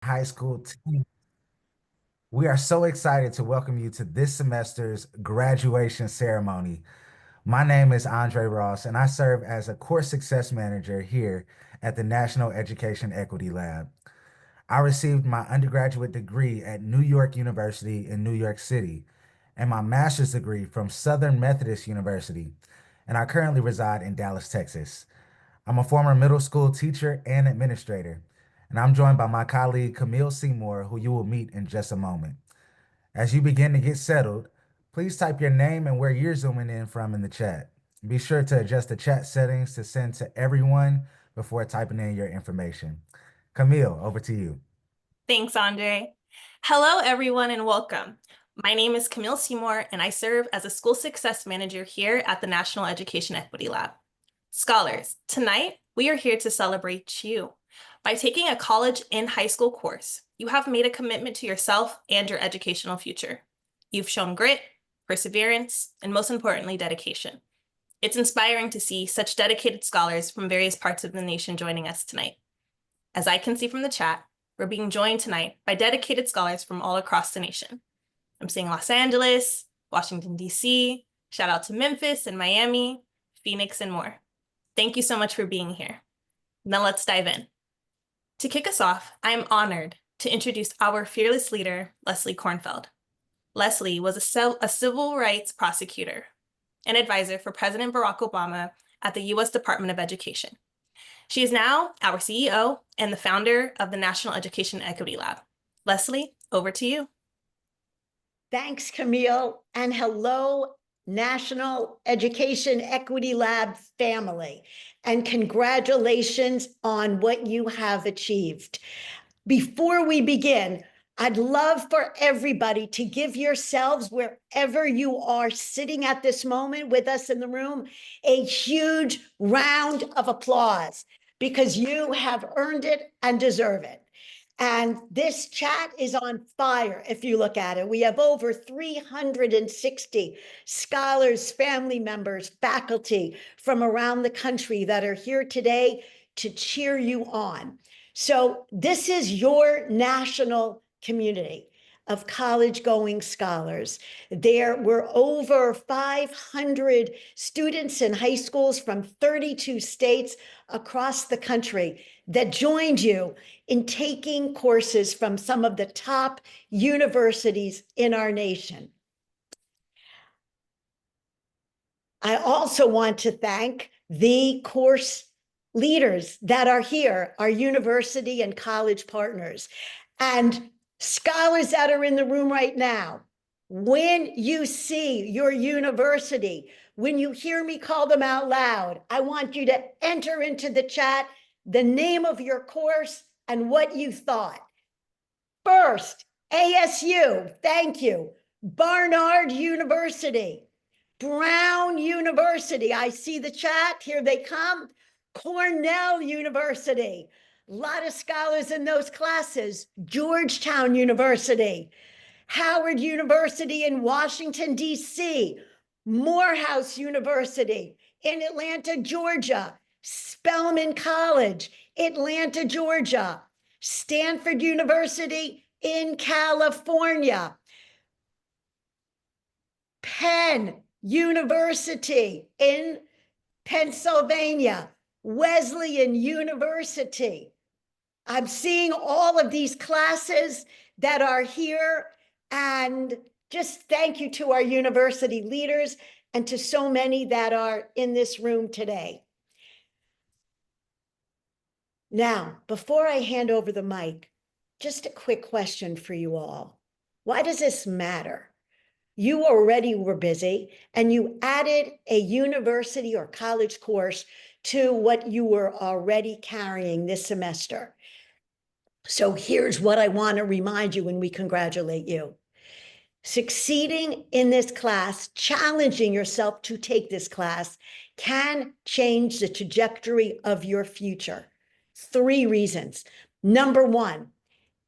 high school team. We are so excited to welcome you to this semester's graduation ceremony. My name is Andre Ross, and I serve as a course success manager here at the National Education Equity Lab. I received my undergraduate degree at New York University in New York City and my master's degree from Southern Methodist University, and I currently reside in Dallas, Texas. I'm a former middle school teacher and administrator, and I'm joined by my colleague Camille Seymour, who you will meet in just a moment. As you begin to get settled, please type your name and where you're zooming in from in the chat. Be sure to adjust the chat settings to send to everyone before typing in your information. Camille, over to you. Thanks, Andre. Hello, everyone, and welcome. My name is Camille Seymour, and I serve as a school success manager here at the National Education Equity Lab. Scholars, tonight we are here to celebrate you. By taking a college and high school course, you have made a commitment to yourself and your educational future. You've shown grit, perseverance, and most importantly, dedication. It's inspiring to see such dedicated scholars from various parts of the nation joining us tonight. As I can see from the chat, we're being joined tonight by dedicated scholars from all across the nation. I'm seeing Los Angeles, Washington, D.C., shout out to Memphis and Miami, Phoenix, and more. Thank you so much for being here. Now let's dive in. To kick us off, I am honored to introduce our fearless leader, Lesie Kornfeld. Lesie was a civil rights prosecutor and advisor for President Barack Obama at the U.S. Department of Education. She is now our CEO and the founder of the National Education Equity Lab. Lesie, over to you. Thanks, Camille, and hello, National Education Equity Lab family, and congratulations on what you have achieved. Before we begin, I'd love for everybody to give yourselves, wherever you are sitting at this moment with us in the room, a huge round of applause, because you have earned it and deserve it. And this chat is on fire if you look at it. We have over 360 scholars, family members, faculty from around the country that are here today to cheer you on. So this is your national community of college-going scholars. There were over 500 students in high schools from 32 states across the country that joined you in taking courses from some of the top universities in our nation. I also want to thank the course leaders that are here, our university and college partners, and scholars that are in the room right now. When you see your university, when you hear me call them out loud, I want you to enter into the chat the name of your course and what you thought. First, ASU, thank you. Barnard University, Brown University, I see the chat, here they come. Cornell University, a lot of scholars in those classes. Georgetown University, Howard University in Washington, D.C., Morehouse University in Atlanta, Georgia, Spelman College, Atlanta, Georgia, Stanford University in California, Penn University in Pennsylvania, Wesleyan University. I'm seeing all of these classes that are here, and just thank you to our university leaders and to so many that are in this room today. Now, before I hand over the mic, just a quick question for you all. Why does this matter? You already were busy and you added a university or college course to what you were already carrying this semester. So here's what I want to remind you when we congratulate you. Succeeding in this class, challenging yourself to take this class, can change the trajectory of your future. 3 reasons. Number 1,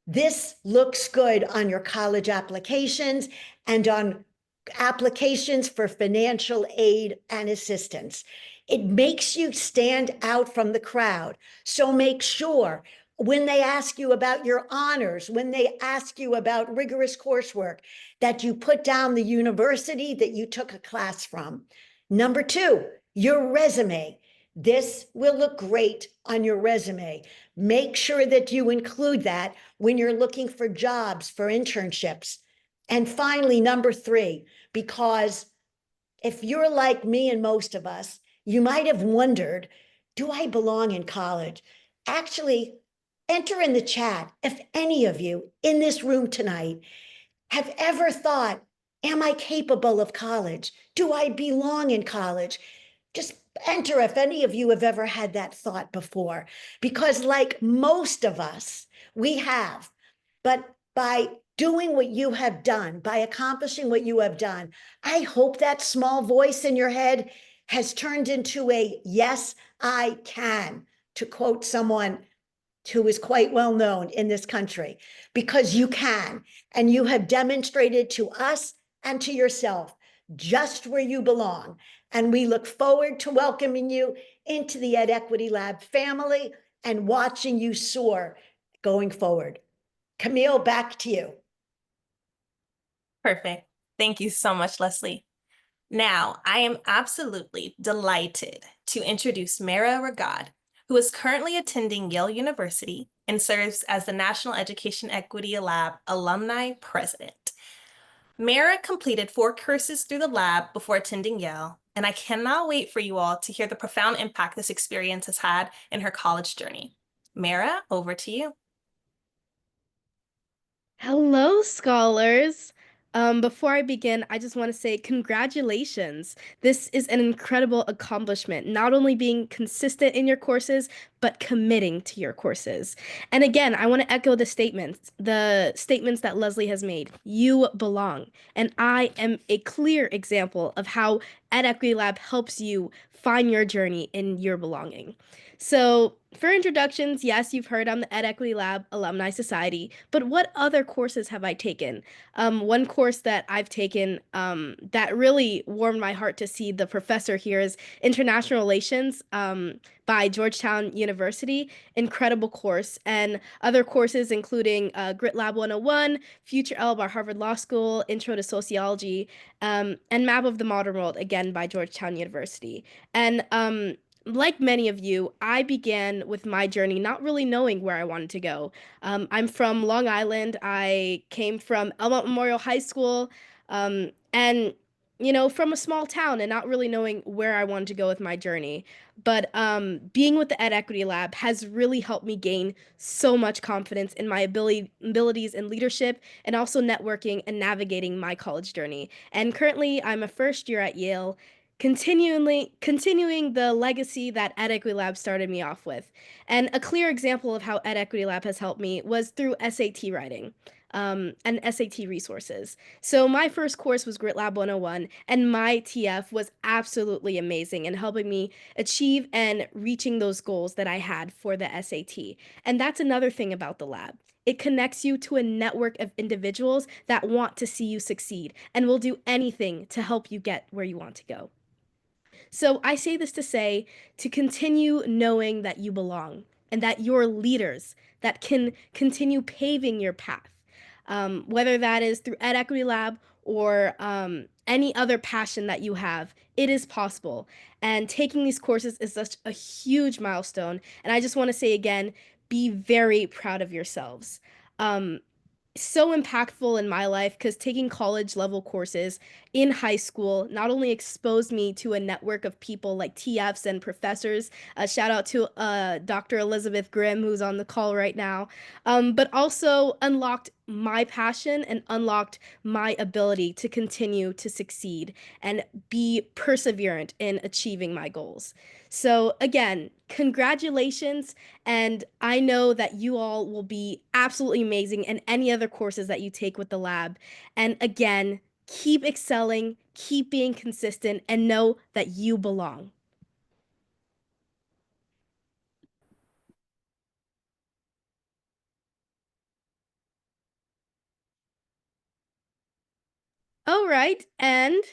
this looks good on your college applications and on applications for financial aid and assistance. It makes you stand out from the crowd. So make sure when they ask you about your honors, when they ask you about rigorous coursework, that you put down the university that you took a class from. Number two, your resume. This will look great on your resume. Make sure that you include that when you're looking for jobs, for internships. And finally, number three, because if you're like me and most of us, you might have wondered, do I belong in college? Actually, enter in the chat if any of you in this room tonight have ever thought, am I capable of college? Do I belong in college? Just enter if any of you have ever had that thought before, because like most of us, we have. But by doing what you have done, by accomplishing what you have done, I hope that small voice in your head has turned into a yes, I can, to quote someone who is quite well known in this country, because you can, and you have demonstrated to us and to yourself just where you belong. And we look forward to welcoming you into the Ed Equity Lab family and watching you soar going forward. Camille, back to you. Perfect. Thank you so much, Lesie. Now, I am absolutely delighted to introduce Mea Ragod, who is currently attending Yale University and serves as the National Education Equity Lab Alumni President. Mea completed 4 courses through the lab before attending Yale, and I cannot wait for you all to hear the profound impact this experience has had in her college journey. Mea, over to you. Hello, scholars. Before I begin, I just want to say congratulations. This is an incredible accomplishment, not only being consistent in your courses, but committing to your courses. And again, I want to echo the statements that Lesie has made. You belong. And I am a clear example of how Ed Equity Lab helps you find your journey in your belonging. So, for introductions, yes, you've heard I'm the Ed Equity Lab Alumni Society, but what other courses have I taken? One course that I've taken that really warmed my heart to see the professor here is International Relations by Georgetown University. Incredible course. And other courses including Grit Lab 101, Future L by Harvard Law School, Intro to Sociology, and Map of the Modern World, again by Georgetown University. And like many of you, I began with my journey not really knowing where I wanted to go. I'm from Long Island. I came from Elmont Memorial High School, and from a small town and not really knowing where I wanted to go with my journey. But being with the Ed Equity Lab has really helped me gain so much confidence in my abilities in leadership and also networking and navigating my college journey. And currently, I'm a first year at Yale, continuing the legacy that Ed Equity Lab started me off with. And a clear example of how Ed Equity Lab has helped me was through SAT writing. And SAT resources. So my first course was Grit Lab 101, and my TF was absolutely amazing in helping me achieve and reaching those goals that I had for the SAT. And that's another thing about the lab. It connects you to a network of individuals that want to see you succeed and will do anything to help you get where you want to go. So I say this to say to continue knowing that you belong and that you're leaders that can continue paving your path, whether that is through Ed Equity Lab or any other passion that you have. It is possible. And taking these courses is such a huge milestone. And I just want to say again, be very proud of yourselves. So impactful in my life because taking college level courses in high school not only exposed me to a network of people like TFs and professors, shout out to Dr. Elizabeth Grimm, who's on the call right now, but also unlocked my passion and unlocked my ability to continue to succeed and be perseverant in achieving my goals. So again, congratulations, and I know that you all will be absolutely amazing in any other courses that you take with the lab. And again, keep excelling, keep being consistent, and know that you belong. All right, and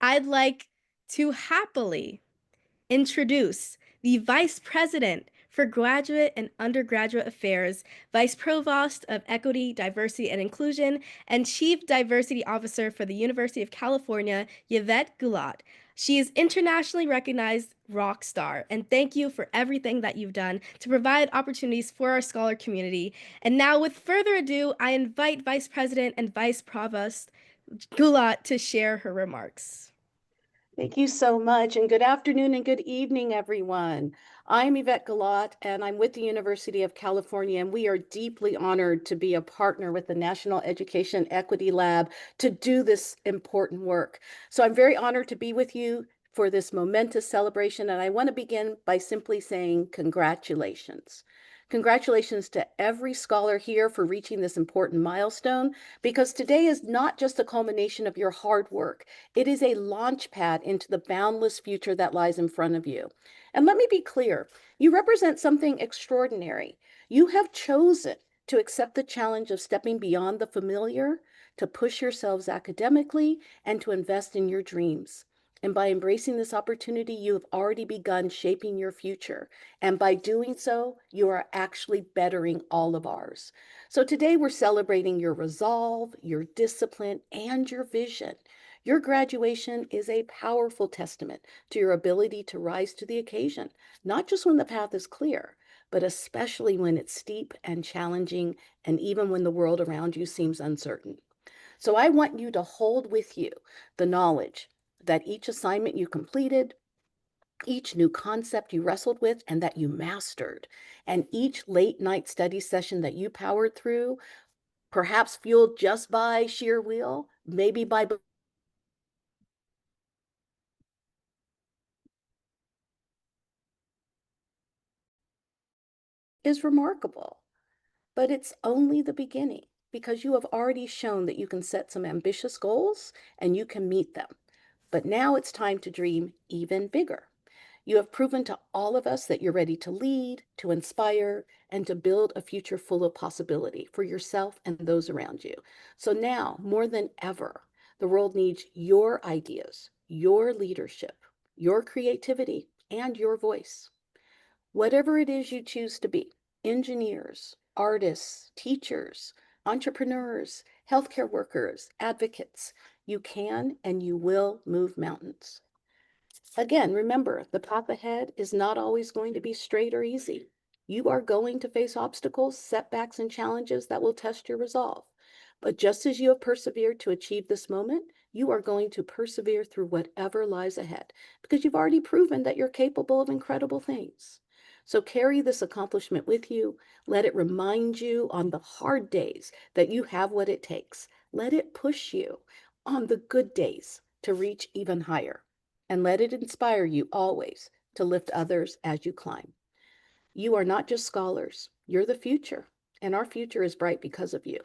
I'd like to happily introduce the Vice President for Graduate and Undergraduate Affairs, Vice Provost of Equity, Diversity, and Inclusion, and Chief Diversity Officer for the University of California, Yevet Gulot. She is internationally recognized rock star, and thank you for everything that you've done to provide opportunities for our scholar community. And now, with further ado, I invite Vice President and Vice Provost Gulot to share her remarks. Thank you so much, and good afternoon and good evening, everyone. I'm Yevet Gulot, and I'm with the University of California, and we are deeply honored to be a partner with the National Education Equity Lab to do this important work. So I'm very honored to be with you for this momentous celebration, and I want to begin by simply saying congratulations. Congratulations to every scholar here for reaching this important milestone, because today is not just a culmination of your hard work. It is a launch pad into the boundless future that lies in front of you. And let me be clear, you represent something extraordinary. You have chosen to accept the challenge of stepping beyond the familiar, to push yourselves academically, and to invest in your dreams. And by embracing this opportunity, you have already begun shaping your future. And by doing so, you are actually bettering all of ours. So today we're celebrating your resolve, your discipline, and your vision. Your graduation is a powerful testament to your ability to rise to the occasion, not just when the path is clear, but especially when it's steep and challenging, and even when the world around you seems uncertain. So I want you to hold with you the knowledge that each assignment you completed, each new concept you wrestled with and that you mastered, and each late night study session that you powered through, perhaps fueled just by sheer will, maybe by is remarkable. But it's only the beginning, because you have already shown that you can set some ambitious goals and you can meet them. But now it's time to dream even bigger. You have proven to all of us that you're ready to lead, to inspire, and to build a future full of possibility for yourself and those around you. So now, more than ever, the world needs your ideas, your leadership, your creativity, and your voice. Whatever it is you choose to be, engineers, artists, teachers, entrepreneurs, healthcare workers, advocates, you can and you will move mountains. Again, remember, the path ahead is not always going to be straight or easy. You are going to face obstacles, setbacks, and challenges that will test your resolve. But just as you have persevered to achieve this moment, you are going to persevere through whatever lies ahead, because you've already proven that you're capable of incredible things. So carry this accomplishment with you. Let it remind you on the hard days that you have what it takes. Let it push you on the good days to reach even higher. And let it inspire you always to lift others as you climb. You are not just scholars, you're the future, and our future is bright because of you.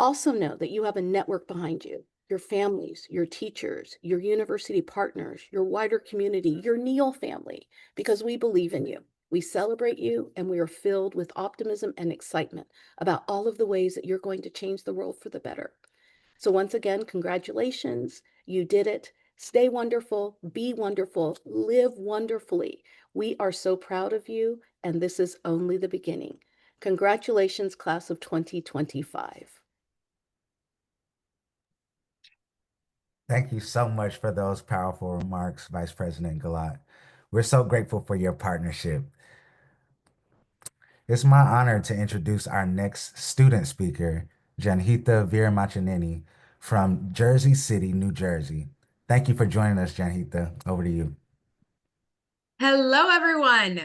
Also know that you have a network behind you, your families, your teachers, your university partners, your wider community, your Neal family, because we believe in you. We celebrate you, and we are filled with optimism and excitement about all of the ways that you're going to change the world for the better. So once again, congratulations, you did it. Stay wonderful, be wonderful, live wonderfully. We are so proud of you, and this is only the beginning. Congratulations, class of 2025. Thank you so much for those powerful remarks, Vice President Gulot. We're so grateful for your partnership. It's my honor to introduce our next student speaker, Janhita Veermachaneni from Jersey City, New Jersey. Thank you for joining us, Janhita. Over to you. Hello, everyone.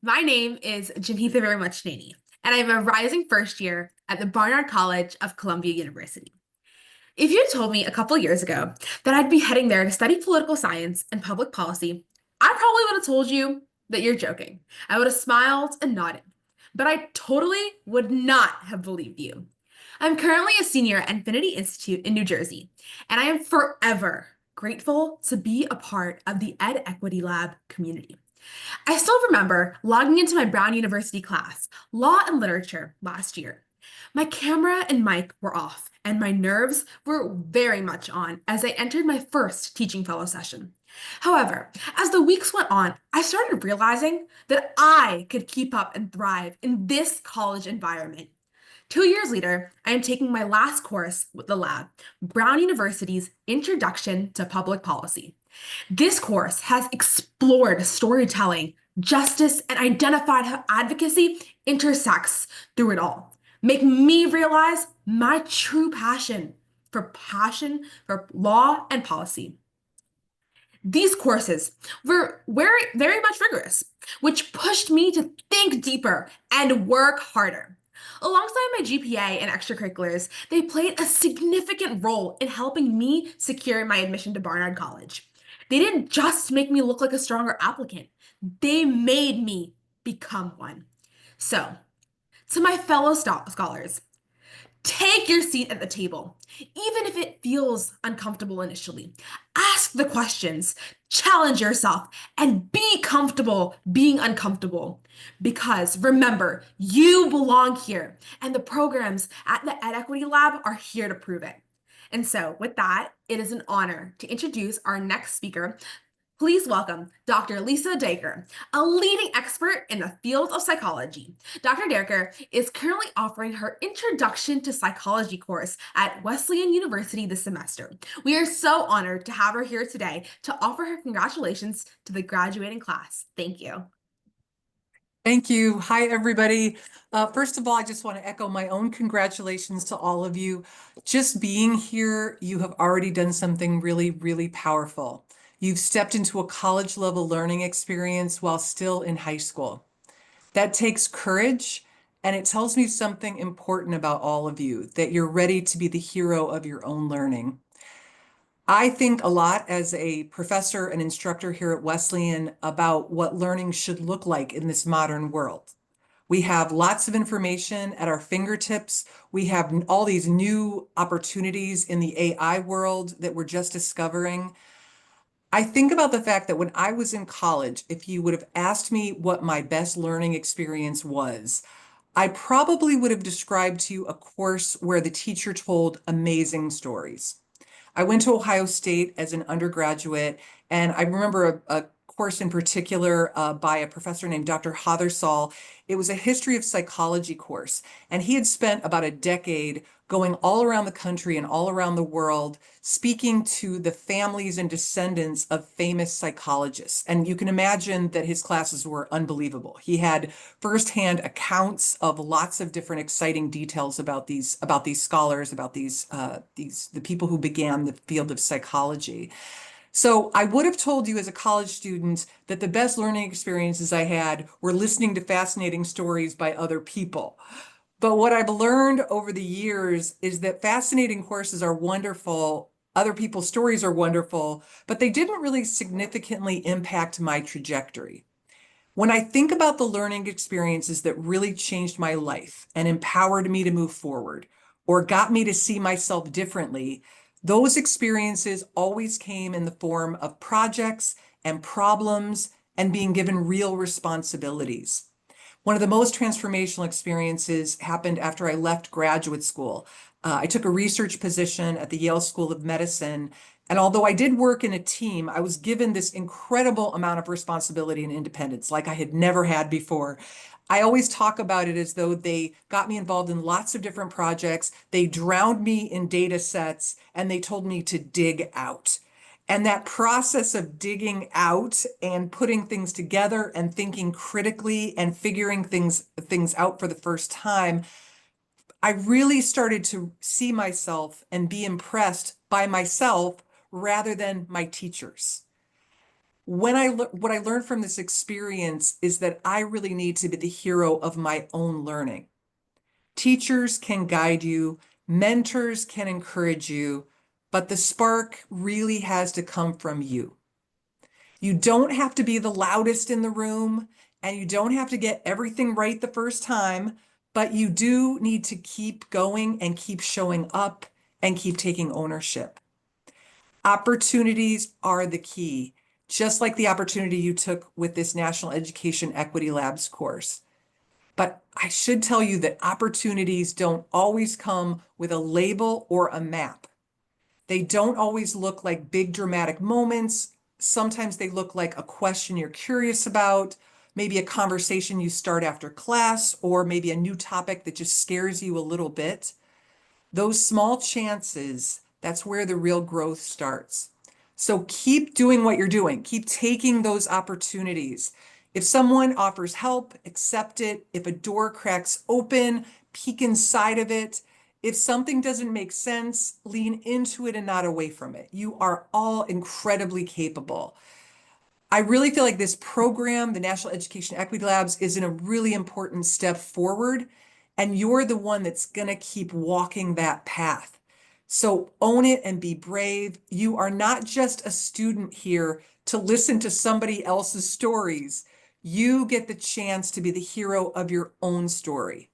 My name is Jamaa Vermachni, and I'm a rising first year at the Barnard College of Columbia University. If you had told me a couple years ago that I'd be heading there to study political science and public policy, I probably would have told you that you're joking. I would have smiled and nodded, but I totally would not have believed you. I'm currently a senior at Infinity Institute in New Jersey, and I am forever grateful to be a part of the Ed Equity Lab community. I still remember logging into my Brown University class, Law and Literature, last year. My camera and mic were off, and my nerves were very much on as I entered my first teaching fellow session. However, as the weeks went on, I started realizing that I could keep up and thrive in this college environment. 2 years later, I am taking my last course with the lab, Brown University's Introduction to Public Policy. This course has explored storytelling, justice, and identified how advocacy intersects through it all, making me realize my true passion for law and policy. These courses were very much rigorous, which pushed me to think deeper and work harder. Alongside my GPA and extracurriculars, they played a significant role in helping me secure my admission to Barnard College. They didn't just make me look like a stronger applicant, they made me become one. So, to my fellow scholars, take your seat at the table, even if it feels uncomfortable initially. Ask the questions, challenge yourself, and be comfortable being uncomfortable. Because remember, you belong here, and the programs at the Ed Equity Lab are here to prove it. And so, with that, it is an honor to introduce our next speaker. Please welcome Dr. Lesie Dker, a leading expert in the field of psychology. Dr. Dker is currently offering her Introduction to Psychology course at Wesleyan University this semester. We are so honored to have her here today to offer her congratulations to the graduating class. Thank you. Thank you. Hi, everybody. First of all, I just want to echo my own congratulations to all of you. Just being here, you have already done something really, really powerful. You've stepped into a college level learning experience while still in high school. That takes courage, and it tells me something important about all of you, that you're ready to be the hero of your own learning. I think a lot as a professor and instructor here at Wesleyan about what learning should look like in this modern world. We have lots of information at our fingertips. We have all these new opportunities in the AI world that we're just discovering. I think about the fact that when I was in college, if you would have asked me what my best learning experience was, I probably would have described to you a course where the teacher told amazing stories. I went to Ohio State as an undergraduate, and I remember a course in particular by a professor named Dr. Hothersall. It was a history of psychology course, and he had spent about a decade going all around the country and all around the world, speaking to the families and descendants of famous psychologists. And you can imagine that his classes were unbelievable. He had firsthand accounts of lots of different exciting details about these scholars, about the people who began the field of psychology. So I would have told you as a college student that the best learning experiences I had were listening to fascinating stories by other people. But what I've learned over the years is that fascinating courses are wonderful, other people's stories are wonderful, but they didn't really significantly impact my trajectory. When I think about the learning experiences that really changed my life and empowered me to move forward or got me to see myself differently, those experiences always came in the form of projects and problems and being given real responsibilities. One of the most transformational experiences happened after I left graduate school. I took a research position at the Yale School of Medicine, and although I did work in a team, I was given this incredible amount of responsibility and independence like I had never had before. I always talk about it as though they got me involved in lots of different projects. They drowned me in data sets, and they told me to dig out. And that process of digging out and putting things together and thinking critically and figuring things out for the first time, I really started to see myself and be impressed by myself rather than my teachers. What I learned from this experience is that I really need to be the hero of my own learning. Teachers can guide you, mentors can encourage you, but the spark really has to come from you. You don't have to be the loudest in the room, and you don't have to get everything right the first time, but you do need to keep going and keep showing up and keep taking ownership. Opportunities are the key, just like the opportunity you took with this National Education Equity Labs course. But I should tell you that opportunities don't always come with a label or a map. They don't always look like big dramatic moments. Sometimes they look like a question you're curious about, maybe a conversation you start after class, or maybe a new topic that just scares you a little bit. Those small chances, that's where the real growth starts. So keep doing what you're doing. Keep taking those opportunities. If someone offers help, accept it. If a door cracks open, peek inside of it. If something doesn't make sense, lean into it and not away from it. You are all incredibly capable. I really feel like this program, the National Education Equity Labs, is in a really important step forward, and you're the one that's going to keep walking that path. So own it and be brave. You are not just a student here to listen to somebody else's stories. You get the chance to be the hero of your own story.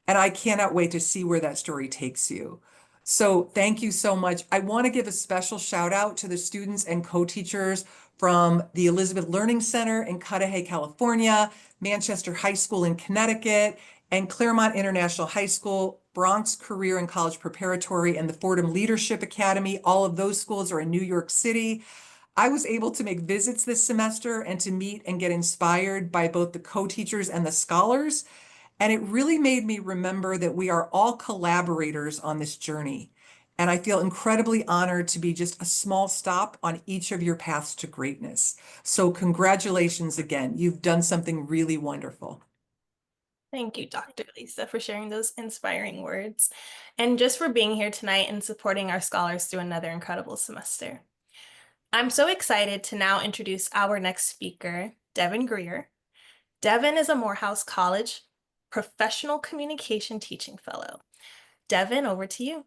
And I cannot wait to see where that story takes you. So thank you so much. I want to give a special shout out to the students and co-teachers from the Elizabeth Learning Center in Cudahy, California, Manchester High School in Connecticut, and Claremont International High School, Bronx Career and College Preparatory, and the Fordham Leadership Academy. All of those schools are in New York City. I was able to make visits this semester and to meet and get inspired by both the co-teachers and the scholars. And it really made me remember that we are all collaborators on this journey. And I feel incredibly honored to be just a small stop on each of your paths to greatness. So congratulations again. You've done something really wonderful. Thank you, Dr. Lisa, for sharing those inspiring words and just for being here tonight and supporting our scholars through another incredible semester. I'm so excited to now introduce our next speaker, Devon Greer. Devon is a Morehouse College Professional Communication Teaching Fellow. Devon, over to you.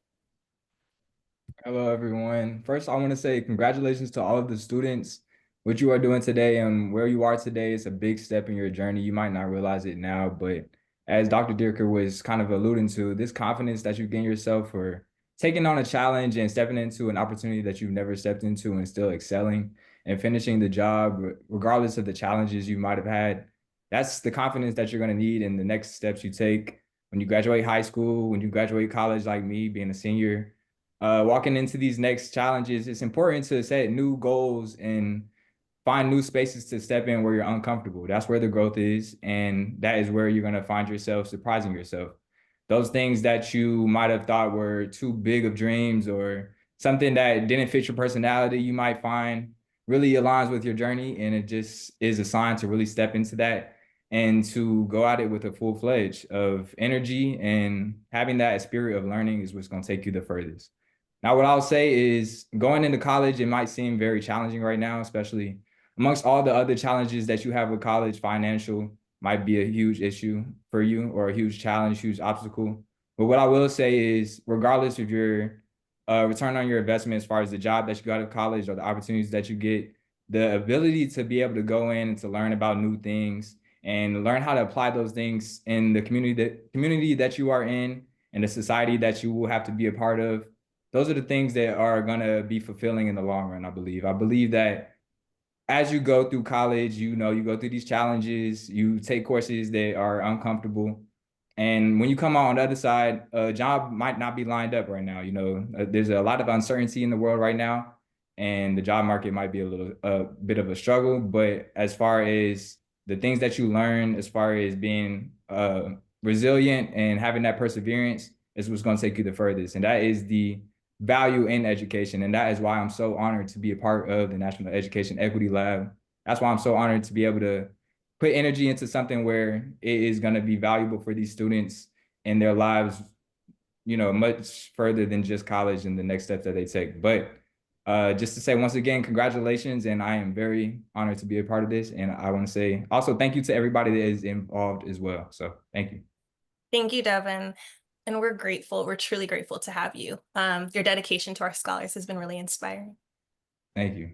Hello, everyone. First, I want to say congratulations to all of the students. What you are doing today and where you are today is a big step in your journey. You might not realize it now, but as Dr. Dker was kind of alluding to, this confidence that you gain yourself for taking on a challenge and stepping into an opportunity that you've never stepped into and still excelling and finishing the job, regardless of the challenges you might have had, that's the confidence that you're going to need in the next steps you take when you graduate high school, when you graduate college like me, being a senior. Walking into these next challenges, it's important to set new goals and find new spaces to step in where you're uncomfortable. That's where the growth is. And that is where you're going to find yourself surprising yourself. Those things that you might have thought were too big of dreams or something that didn't fit your personality, you might find really aligns with your journey. And it just is a sign to really step into that and to go at it with a full fledged of energy, and having that spirit of learning is what's going to take you the furthest. Now, what I'll say is going into college, it might seem very challenging right now, especially amongst all the other challenges that you have with college. Financial might be a huge issue for you, or a huge challenge, huge obstacle. But what I will say is, regardless of your return on your investment, as far as the job that you got out of college or the opportunities that you get, the ability to be able to go in and to learn about new things and learn how to apply those things in the community that you are in and the society that you will have to be a part of, those are the things that are going to be fulfilling in the long run, I believe. I believe that as you go through college, you go through these challenges, you take courses that are uncomfortable. And when you come out on the other side, a job might not be lined up right now. There's a lot of uncertainty in the world right now, and the job market might be a bit of a struggle. But as far as the things that you learn, as far as being resilient and having that perseverance, is what's going to take you the furthest. And that is the value in education. And that is why I'm so honored to be a part of the National Education Equity Lab. That's why I'm so honored to be able to put energy into something where it is going to be valuable for these students in their lives, much further than just college and the next steps that they take. But just to say once again, congratulations. And I am very honored to be a part of this. And I want to say also thank you to everybody that is involved as well. So thank you. Thank you, Devon. And we're grateful. We're truly grateful to have you. Your dedication to our scholars has been really inspiring. Thank you.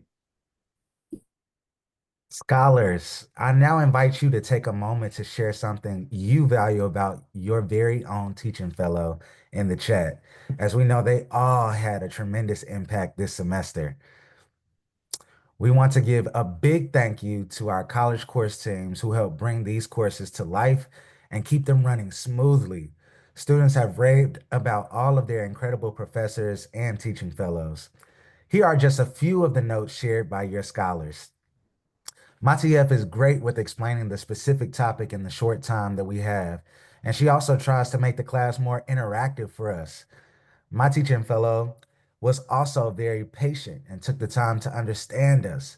Scholars, I now invite you to take a moment to share something you value about your very own teaching fellow in the chat. As we know, they all had a tremendous impact this semester. We want to give a big thank you to our college course teams who help bring these courses to life and keep them running smoothly. Students have raved about all of their incredible professors and teaching fellows. Here are just a few of the notes shared by your scholars. My TF is great with explaining the specific topic in the short time that we have, and she also tries to make the class more interactive for us. My teaching fellow was also very patient and took the time to understand us.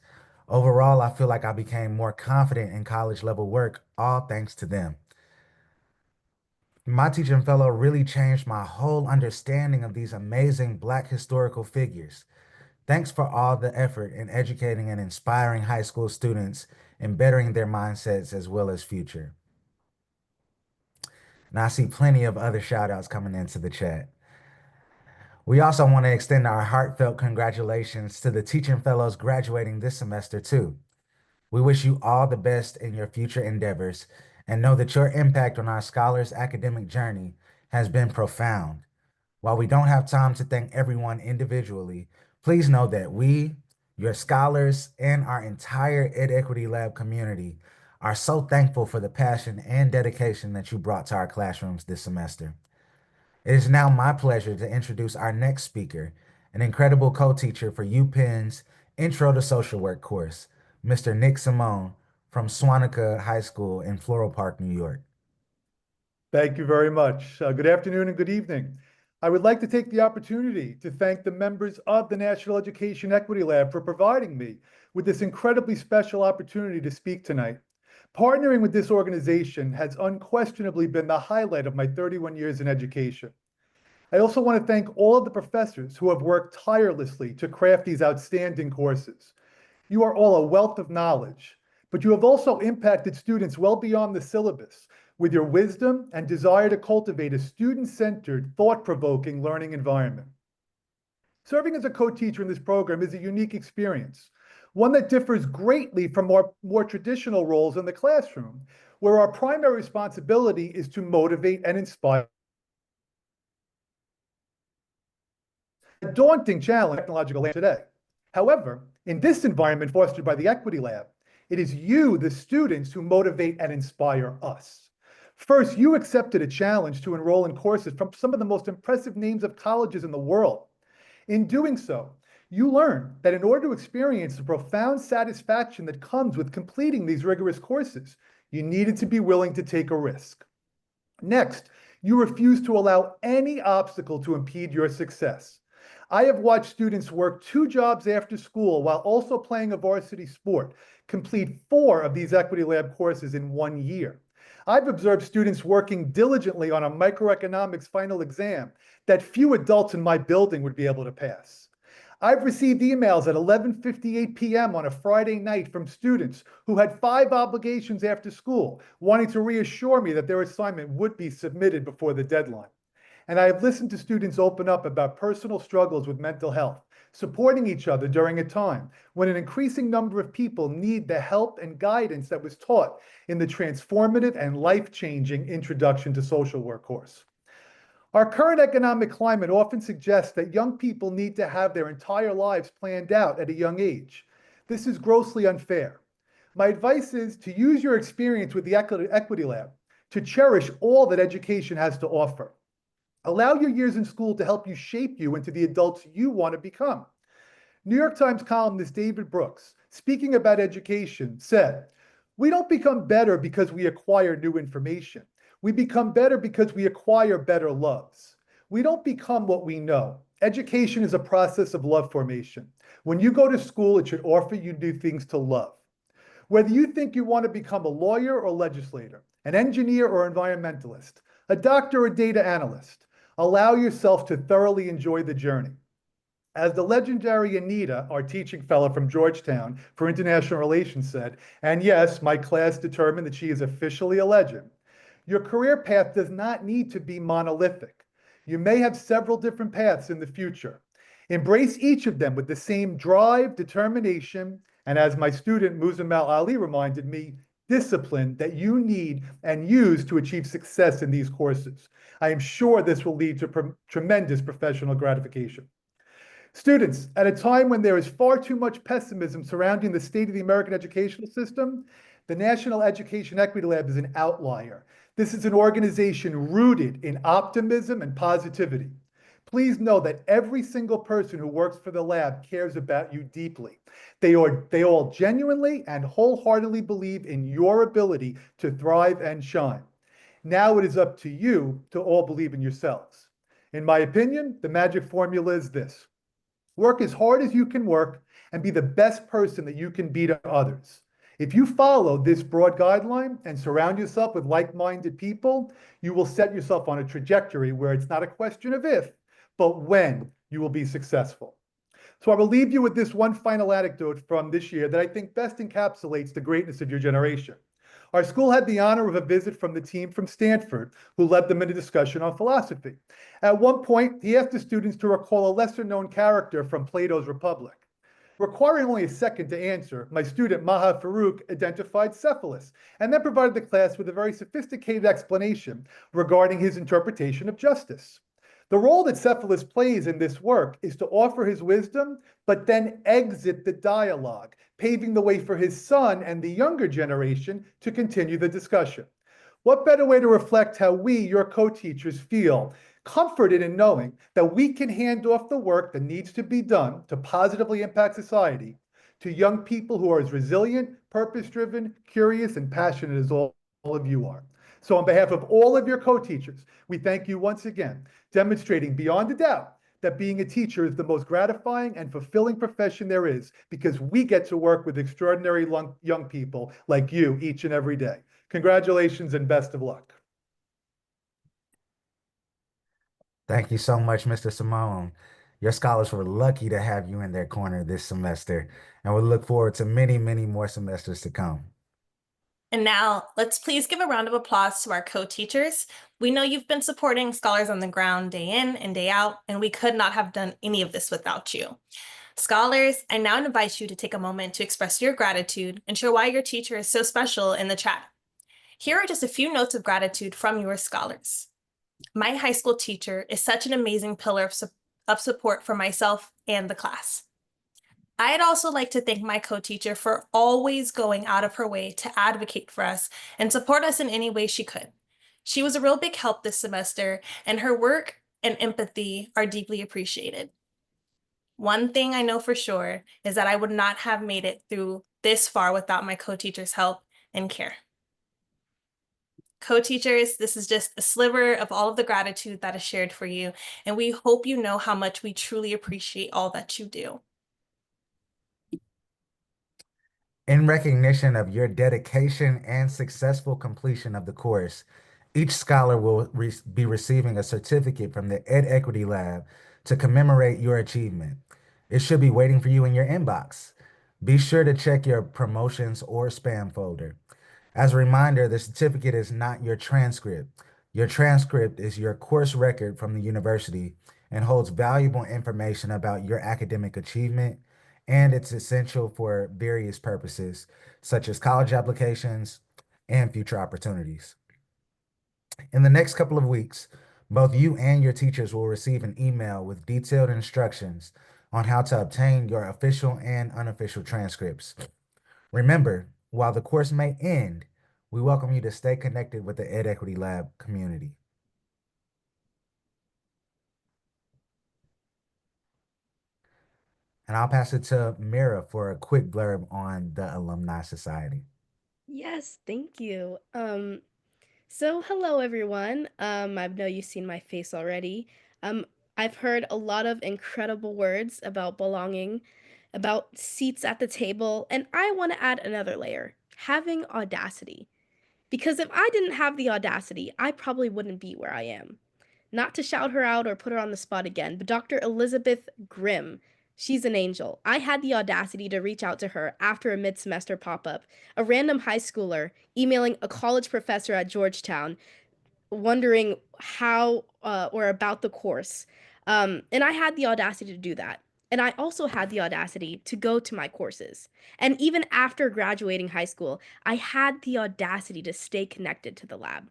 Overall, I feel like I became more confident in college level work, all thanks to them. My teaching fellow really changed my whole understanding of these amazing Black historical figures. Thanks for all the effort in educating and inspiring high school students and bettering their mindsets as well as future. And I see plenty of other shout outs coming into the chat. We also want to extend our heartfelt congratulations to the teaching fellows graduating this semester too. We wish you all the best in your future endeavors and know that your impact on our scholars' academic journey has been profound. While we don't have time to thank everyone individually, please know that we, your scholars, and our entire Ed Equity Lab community are so thankful for the passion and dedication that you brought to our classrooms this semester. It is now my pleasure to introduce our next speaker, an incredible co-teacher for UPenn's Intro to Social Work course, Mr. Nick Simone from Swanica High School in Floral Park, New York. Thank you very much. Good afternoon and good evening. I would like to take the opportunity to thank the members of the National Education Equity Lab for providing me with this incredibly special opportunity to speak tonight. Partnering with this organization has unquestionably been the highlight of my 31 years in education. I also want to thank all of the professors who have worked tirelessly to craft these outstanding courses. You are all a wealth of knowledge, but you have also impacted students well beyond the syllabus with your wisdom and desire to cultivate a student-centered, thought-provoking learning environment. Serving as a co-teacher in this program is a unique experience, one that differs greatly from more traditional roles in the classroom, where our primary responsibility is to motivate and inspire. A daunting challenge technological today. However, in this environment fostered by the Equity Lab, it is you, the students, who motivate and inspire us. First, you accepted a challenge to enroll in courses from some of the most impressive names of colleges in the world. In doing so, you learn that in order to experience the profound satisfaction that comes with completing these rigorous courses, you needed to be willing to take a risk. Next, you refuse to allow any obstacle to impede your success. I have watched students work 2 jobs after school while also playing a varsity sport, complete 4 of these Equity Lab courses in 1 year. I've observed students working diligently on a microeconomics final exam that few adults in my building would be able to pass. I've received emails at 11:58 p.m. on a Friday night from students who had 5 obligations after school, wanting to reassure me that their assignment would be submitted before the deadline. And I have listened to students open up about personal struggles with mental health, supporting each other during a time when an increasing number of people need the help and guidance that was taught in the transformative and life-changing Introduction to Social Work course. Our current economic climate often suggests that young people need to have their entire lives planned out at a young age. This is grossly unfair. My advice is to use your experience with the Equity Lab to cherish all that education has to offer. Allow your years in school to help you shape you into the adults you want to become. New York Times columnist David Brooks, speaking about education, said, "We don't become better because we acquire new information. We become better because we acquire better loves. We don't become what we know. Education is a process of love formation. When you go to school, it should offer you new things to love. Whether you think you want to become a lawyer or legislator, an engineer or environmentalist, a doctor or data analyst, allow yourself to thoroughly enjoy the journey." As the legendary Anita, our teaching fellow from Georgetown for International Relations said, and yes, my class determined that she is officially a legend, your career path does not need to be monolithic. You may have several different paths in the future. Embrace each of them with the same drive, determination, and as my student Muzammel Ali reminded me, discipline that you need and use to achieve success in these courses. I am sure this will lead to tremendous professional gratification. Students, at a time when there is far too much pessimism surrounding the state of the American educational system, the National Education Equity Lab is an outlier. This is an organization rooted in optimism and positivity. Please know that every single person who works for the lab cares about you deeply. They all genuinely and wholeheartedly believe in your ability to thrive and shine. Now it is up to you to all believe in yourselves. In my opinion, the magic formula is this: work as hard as you can work and be the best person that you can be to others. If you follow this broad guideline and surround yourself with like-minded people, you will set yourself on a trajectory where it's not a question of if, but when you will be successful. So I will leave you with this one final anecdote from this year that I think best encapsulates the greatness of your generation. Our school had the honor of a visit from the team from Stanford, who led them in a discussion on philosophy. At one point, he asked the students to recall a lesser-known character from Plato's Republic. Requiring only a second to answer, my student Maha Farouk identified Cephalus, and then provided the class with a very sophisticated explanation regarding his interpretation of justice. The role that Cephalus plays in this work is to offer his wisdom, but then exit the dialogue, paving the way for his son and the younger generation to continue the discussion. What better way to reflect how we, your co-teachers, feel comforted in knowing that we can hand off the work that needs to be done to positively impact society to young people who are as resilient, purpose-driven, curious, and passionate as all of you are. So on behalf of all of your co-teachers, we thank you once again, demonstrating beyond a doubt that being a teacher is the most gratifying and fulfilling profession there is, because we get to work with extraordinary young people like you each and every day. Congratulations and best of luck. Thank you so much, Mr. Simone. Your scholars were lucky to have you in their corner this semester, and we look forward to many, many more semesters to come. And now let's please give a round of applause to our co-teachers. We know you've been supporting Scholars on the Ground day in and day out, and we could not have done any of this without you. Scholars, I now invite you to take a moment to express your gratitude and share why your teacher is so special in the chat. Here are just a few notes of gratitude from your scholars. My high school teacher is such an amazing pillar of support for myself and the class. I'd also like to thank my co-teacher for always going out of her way to advocate for us and support us in any way she could. She was a real big help this semester, and her work and empathy are deeply appreciated. One thing I know for sure is that I would not have made it through this far without my co-teacher's help and care. Co-teachers, this is just a sliver of all of the gratitude that is shared for you, and we hope you know how much we truly appreciate all that you do. In recognition of your dedication and successful completion of the course, each scholar will be receiving a certificate from the Ed Equity Lab to commemorate your achievement. It should be waiting for you in your inbox. Be sure to check your promotions or spam folder. As a reminder, the certificate is not your transcript. Your transcript is your course record from the university and holds valuable information about your academic achievement, and it's essential for various purposes, such as college applications and future opportunities. In the next couple of weeks, both you and your teachers will receive an email with detailed instructions on how to obtain your official and unofficial transcripts. Remember, while the course may end, we welcome you to stay connected with the Ed Equity Lab community. And I'll pass it to Mira for a quick blurb on the Alumni Society. Yes, thank you. So hello everyone. I know you've seen my face already. I've heard a lot of incredible words about belonging, about seats at the table, and I want to add another layer, having audacity. Because if I didn't have the audacity, I probably wouldn't be where I am. Not to shout her out or put her on the spot again, but Dr. Elizabeth Grimm, she's an angel. I had the audacity to reach out to her after a mid-semester pop-up, a random high schooler emailing a college professor at Georgetown, wondering how or about the course. And I had the audacity to do that. And I also had the audacity to go to my courses. And even after graduating high school, I had the audacity to stay connected to the lab.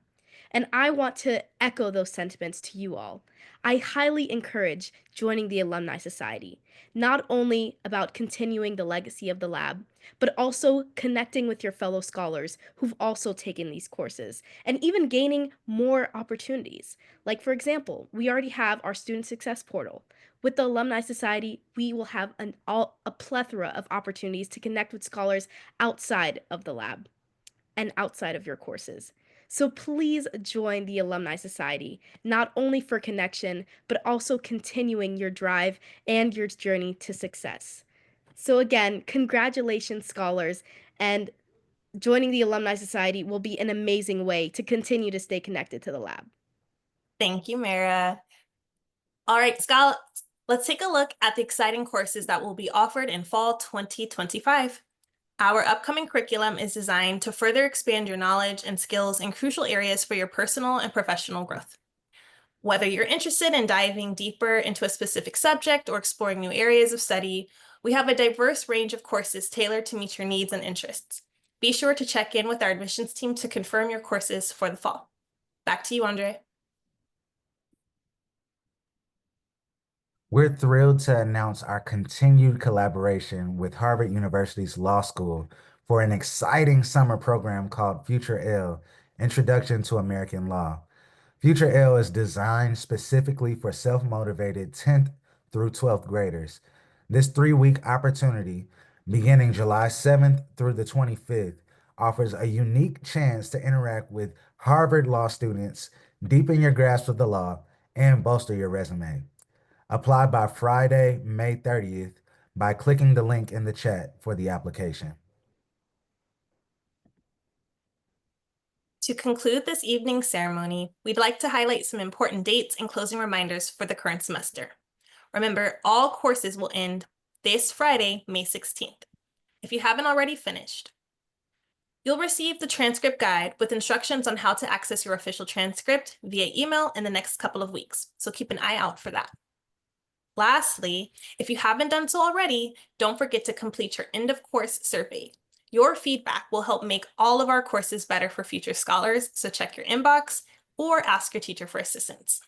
And I want to echo those sentiments to you all. I highly encourage joining the Alumni Society, not only about continuing the legacy of the lab, but also connecting with your fellow scholars who've also taken these courses and even gaining more opportunities. Like, for example, we already have our Student Success Portal. With the Alumni Society, we will have a plethora of opportunities to connect with scholars outside of the lab and outside of your courses. So please join the Alumni Society, not only for connection, but also continuing your drive and your journey to success. So again, congratulations, scholars, and joining the Alumni Society will be an amazing way to continue to stay connected to the lab. Thank you, Mara. All right, scholars, let's take a look at the exciting courses that will be offered in fall 2025. Our upcoming curriculum is designed to further expand your knowledge and skills in crucial areas for your personal and professional growth. Whether you're interested in diving deeper into a specific subject or exploring new areas of study, we have a diverse range of courses tailored to meet your needs and interests. Be sure to check in with our admissions team to confirm your courses for the fall. Back to you, Andre. We're thrilled to announce our continued collaboration with Harvard University's Law School for an exciting summer program called Future L, Introduction to American Law. Future L is designed specifically for self-motivated 10th through 12th graders. This 3-week opportunity, beginning July 7th through the 25th, offers a unique chance to interact with Harvard law students, deepen your grasp of the law, and bolster your resume. Apply by Friday, May 30th by clicking the link in the chat for the application. To conclude this evening's ceremony, we'd like to highlight some important dates and closing reminders for the current semester. Remember, all courses will end this Friday, May 16th. If you haven't already finished, you'll receive the transcript guide with instructions on how to access your official transcript via email in the next couple of weeks, so keep an eye out for that. Lastly, if you haven't done so already, don't forget to complete your end-of-course survey. Your feedback will help make all of our courses better for future scholars, so check your inbox or ask your teacher for assistance.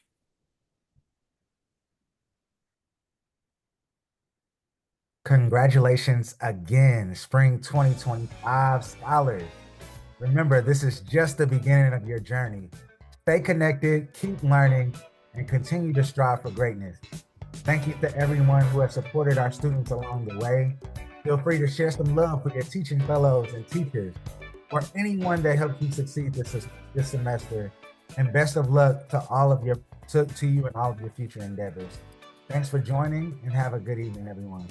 Congratulations again, Spring 2025 scholars. Remember, this is just the beginning of your journey. Stay connected, keep learning, and continue to strive for greatness. Thank you to everyone who has supported our students along the way. Feel free to share some love with your teaching fellows and teachers, or anyone that helped you succeed this semester. And best of luck to you and all of your future endeavors. Thanks for joining, and have a good evening, everyone.